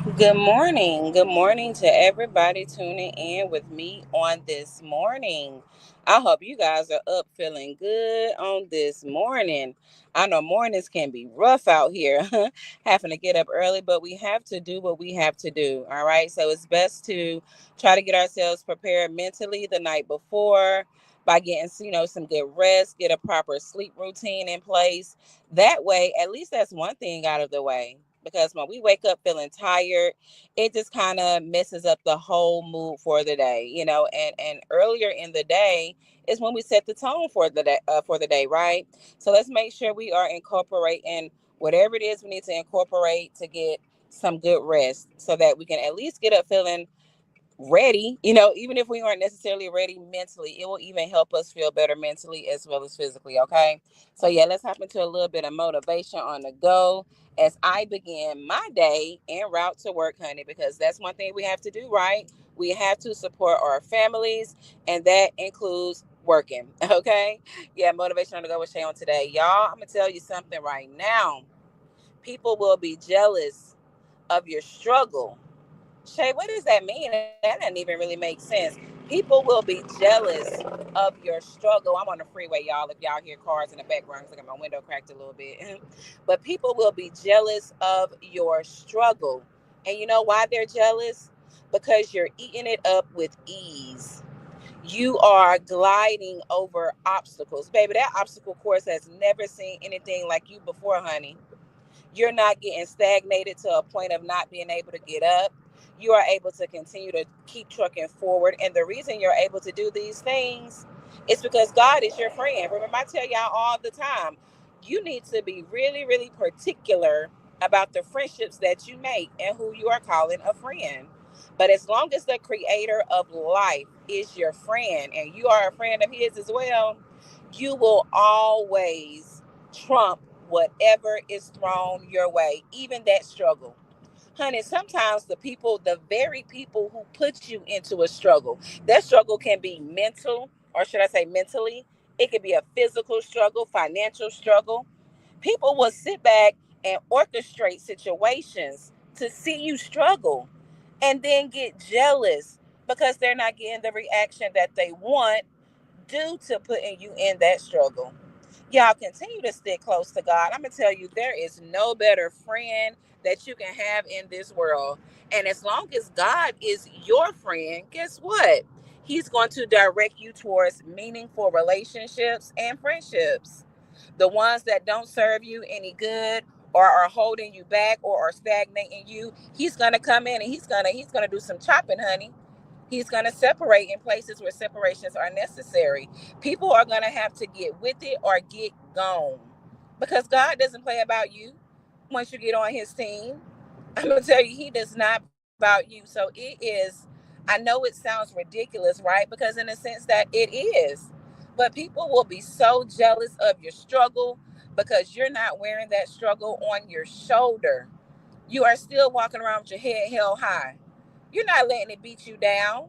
Good morning. Good morning to everybody tuning in with me on this morning. I hope you guys are up feeling good on this morning. I know mornings can be rough out here, having to get up early, but we have to do what we have to do. All right. So it's best to try to get ourselves prepared mentally the night before by getting, some good rest, get a proper sleep routine in place. That way, at least that's one thing out of the way, because when we wake up feeling tired, it just kind of messes up the whole mood for the day, and earlier in the day is when we set the tone for the day, right? So let's make sure we are incorporating whatever it is we need to incorporate to get some good rest so that we can at least get up feeling ready. Even if we aren't necessarily ready mentally, it will even help us feel better mentally as well as physically. Okay. So, yeah, let's hop into a little bit of motivation on the go as I begin my day en route to work, honey, because that's one thing we have to do, right? We have to support our families, and that includes working. Okay. Yeah, motivation on the go with Shay on today. Y'all, I'm going to tell you something right now. People will be jealous of your struggle. Shay, what does that mean? That doesn't even really make sense. People will be jealous of your struggle. I'm on the freeway, y'all. If y'all hear cars in the background, because I got my window cracked a little bit. But people will be jealous of your struggle. And you know why they're jealous? Because you're eating it up with ease. You are gliding over obstacles. Baby, that obstacle course has never seen anything like you before, honey. You're not getting stagnated to a point of not being able to get up. You are able to continue to keep trucking forward. And the reason you're able to do these things is because God is your friend. Remember, I tell y'all all the time, you need to be really, really particular about the friendships that you make and who you are calling a friend. But as long as the creator of life is your friend and you are a friend of his as well, you will always trump whatever is thrown your way, even that struggle. Honey, sometimes the very people who put you into a struggle, that struggle can be mental, or should I say mentally, it could be a physical struggle, financial struggle. People will sit back and orchestrate situations to see you struggle and then get jealous because they're not getting the reaction that they want due to putting you in that struggle. Y'all continue to stick close to God. I'm going to tell you, there is no better friend that you can have in this world. And as long as God is your friend, guess what? He's going to direct you towards meaningful relationships and friendships. The ones that don't serve you any good or are holding you back or are stagnating you, he's going to come in and he's going to do some chopping, honey. He's going to separate in places where separations are necessary. People are going to have to get with it or get gone because God doesn't play about you once you get on his team. I'm going to tell you, he does not play about you. So it is, I know it sounds ridiculous, right? Because in a sense that it is. But people will be so jealous of your struggle because you're not wearing that struggle on your shoulder. You are still walking around with your head held high. You're not letting it beat you down.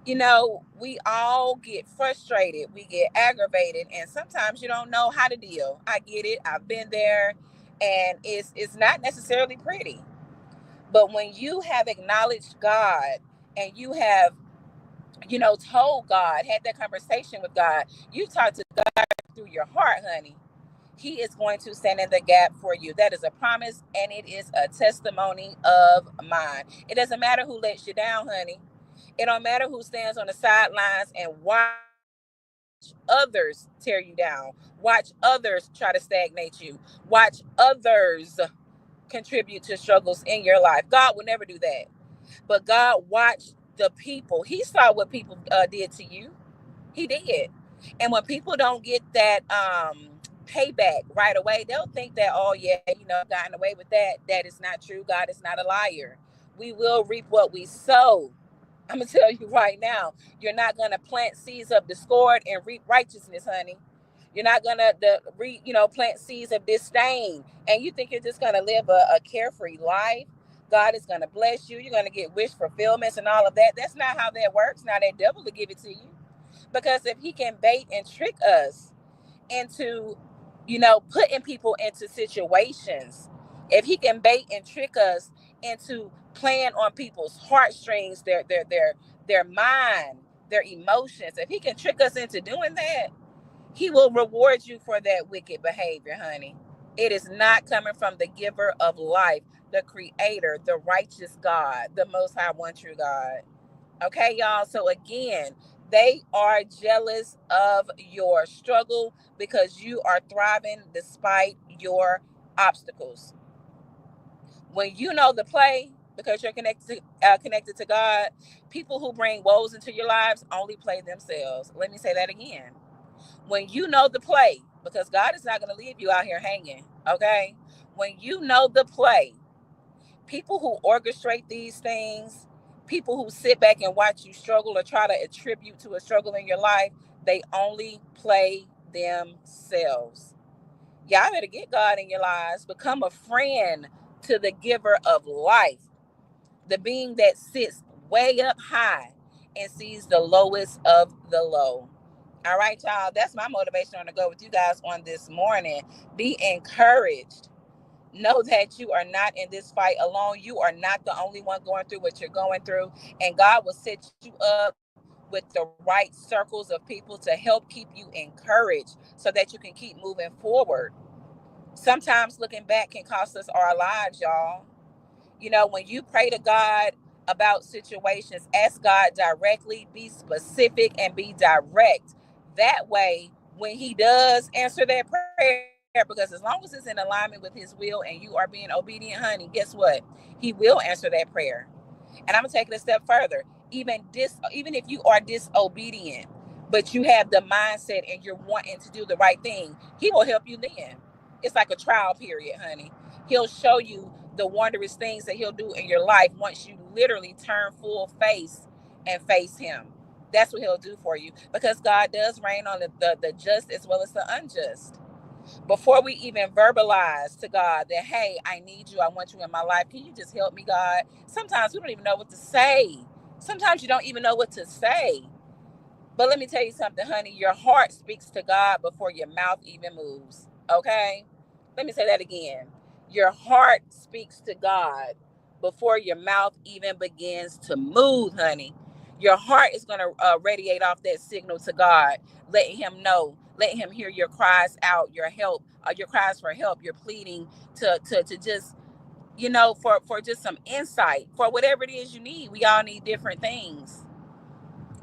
We all get frustrated, we get aggravated, and sometimes you don't know how to deal. I get it. I've been there, and it's not necessarily pretty. But when you have acknowledged God and you have, told God, had that conversation with God, you talk to God through your heart, honey. He is going to stand in the gap for you. That is a promise and it is a testimony of mine. It doesn't matter who lets you down, honey. It don't matter who stands on the sidelines and watch others tear you down. Watch others try to stagnate you. Watch others contribute to struggles in your life. God will never do that. But God watched the people. He saw what people did to you. He did. And when people don't get that payback right away, they'll think that, oh, yeah, gotten away with that. That is not true. God is not a liar. We will reap what we sow. I'm gonna tell you right now, you're not gonna plant seeds of discord and reap righteousness, honey. You're not gonna plant seeds of disdain, and you think you're just gonna live a carefree life. God is gonna bless you. You're gonna get wish fulfillments and all of that. That's not how that works. Now that devil will give it to you, because if he can bait and trick us into, putting people into situations, if he can bait and trick us into playing on people's heartstrings, their mind, their emotions. If he can trick us into doing that, he will reward you for that wicked behavior, honey. It is not coming from the giver of life, the creator, the righteous God, the most high one true God. Okay, y'all. So again, they are jealous of your struggle because you are thriving despite your obstacles. When you know the play, because you're connected to God, people who bring woes into your lives only play themselves. Let me say that again. When you know the play, because God is not going to leave you out here hanging, okay? When you know the play, people who orchestrate these things, people who sit back and watch you struggle or try to attribute to a struggle in your life, they only play themselves. Y'all better get God in your lives. Become a friend to the giver of life, the being that sits way up high and sees the lowest of the low. All right, y'all. That's my motivation on to go with you guys on this morning. Be encouraged. Know that you are not in this fight alone. You are not the only one going through what you're going through. And God will set you up with the right circles of people to help keep you encouraged so that you can keep moving forward. Sometimes looking back can cost us our lives, y'all. You know, when you pray to God about situations, ask God directly, be specific, and be direct. That way, when He does answer that prayer, because as long as it's in alignment with His will and you are being obedient, honey, guess what? He will answer that prayer. And I'm gonna take it a step further. Even if you are disobedient, but you have the mindset and you're wanting to do the right thing, He will help you then. It's like a trial period, honey. He'll show you the wondrous things that He'll do in your life once you literally turn full face and face Him. That's what He'll do for you, because God does reign on the just as well as the unjust. Before we even verbalize to God that, hey, I need you, I want you in my life, can you just help me, God? Sometimes we don't even know what to say. Sometimes you don't even know what to say. But let me tell you something, honey. Your heart speaks to God before your mouth even moves. Okay? Let me say that again. Your heart speaks to God before your mouth even begins to move, honey. Your heart is going to radiate off that signal to God, letting Him know, letting Him hear your cries out, your help, your cries for help, your pleading to just, for just some insight, for whatever it is you need. We all need different things.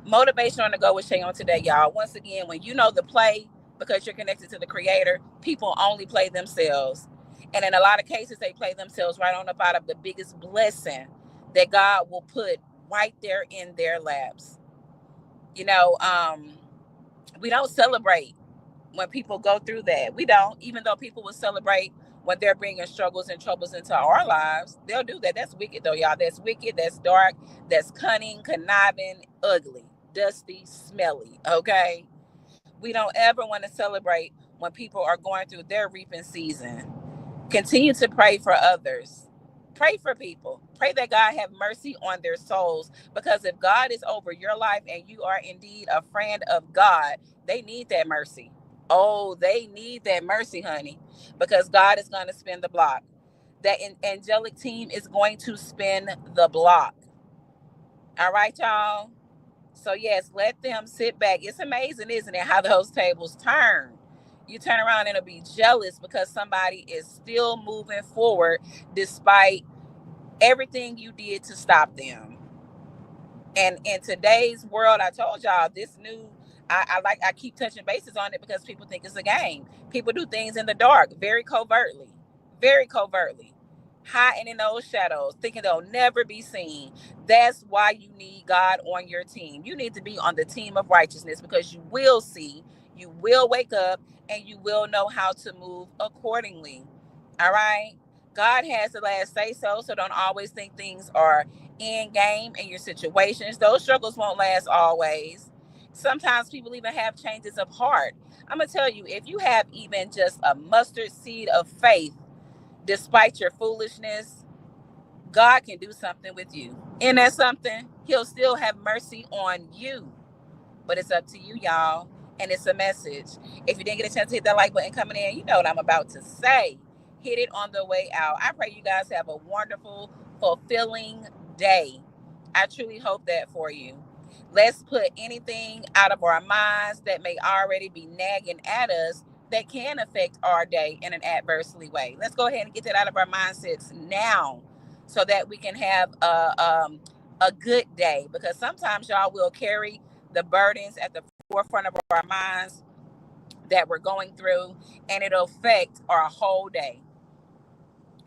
Motivation on the go with Shay on today, y'all. Once again, when you know the play, because you're connected to the creator, people only play themselves. And in a lot of cases, they play themselves right on up out of the biggest blessing that God will put right there in their laps. You know, we don't celebrate when people go through that. We don't, even though people will celebrate when they're bringing struggles and troubles into our lives. They'll do that. That's wicked, though, y'all. That's wicked. That's dark. That's cunning, conniving, ugly, dusty, smelly. Okay. We don't ever want to celebrate when people are going through their reaping season. Continue to pray for others. Pray for people. Pray that God have mercy on their souls. Because if God is over your life and you are indeed a friend of God, they need that mercy. Oh, they need that mercy, honey. Because God is going to spin the block. That angelic team is going to spin the block. All right, y'all. So yes, let them sit back. It's amazing, isn't it, how those tables turn? You turn around and it'll be jealous because somebody is still moving forward despite everything you did to stop them. And in today's world, I told y'all this new. I keep touching bases on it because people think it's a game. People do things in the dark, very covertly, hiding in those shadows, thinking they'll never be seen. That's why you need God on your team. You need to be on the team of righteousness, because you will see, you will wake up, and you will know how to move accordingly. All right. God has the last say so don't always think things are end game in your situations. Those struggles won't last always. Sometimes people even have changes of heart. I'm going to tell you, if you have even just a mustard seed of faith, despite your foolishness, God can do something with you. And that's something, He'll still have mercy on you. But it's up to you, y'all. And it's a message. If you didn't get a chance to hit that like button coming in, you know what I'm about to say. Hit it on the way out. I pray you guys have a wonderful, fulfilling day. I truly hope that for you. Let's put anything out of our minds that may already be nagging at us that can affect our day in an adversely way. Let's go ahead and get that out of our mindsets now so that we can have a good day. Because sometimes y'all will carry the burdens at the forefront of our minds that we're going through, and it'll affect our whole day.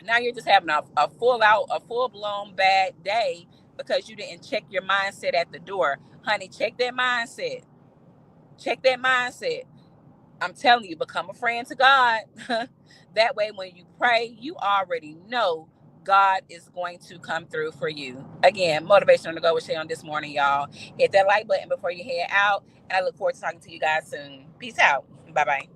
Now you're just having a full blown bad day because you didn't check your mindset at the door. Honey, check that mindset. Check that mindset. I'm telling you, become a friend to God. That way, when you pray, you already know God is going to come through for you. Again, motivation to go with Shay on this morning, y'all. Hit that like button before you head out. And I look forward to talking to you guys soon. Peace out. Bye bye.